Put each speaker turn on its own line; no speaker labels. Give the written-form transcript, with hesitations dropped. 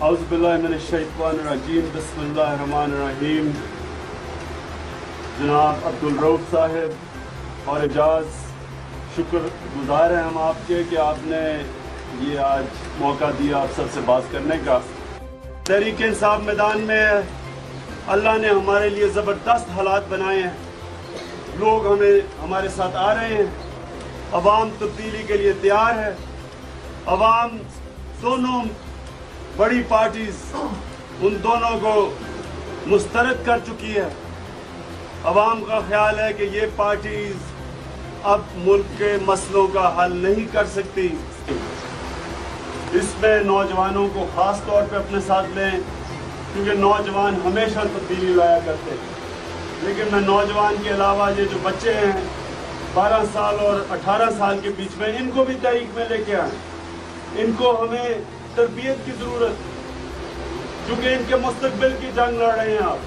औज़ुबिल्लाहिमिनश्शैतानिर्रजीम बिस्मिल्लाहिर्रहमानिर्रहीम। जनाब अब्दुल रऊफ साहब और एजाज, शुक्रगुजार हैं हम आपके कि आपने ये आज मौका दिया आप सबसे बात करने का। तहरीक इंसाफ मैदान में है, अल्लाह ने हमारे लिए ज़बरदस्त हालात बनाए हैं, लोग हमारे साथ आ रहे हैं, अवाम तब्दीली के लिए तैयार है। अवाम दोनों बड़ी पार्टीज उन दोनों को मुस्तरद कर चुकी है। अवाम का ख्याल है कि ये पार्टीज अब मुल्क के मसलों का हल नहीं कर सकती। इसमें नौजवानों को ख़ास तौर पे अपने साथ लें, क्योंकि नौजवान हमेशा तब्दीली लाया करते हैं। लेकिन मैं नौजवान के अलावा ये जो बच्चे हैं 12 साल और 18 साल के बीच में, इनको भी तहरीक में लेके आए। इनको हमें तरबियत की ज़रूरत, क्योंकि इनके मुस्तकबिल की जंग लड़ रहे हैं आप।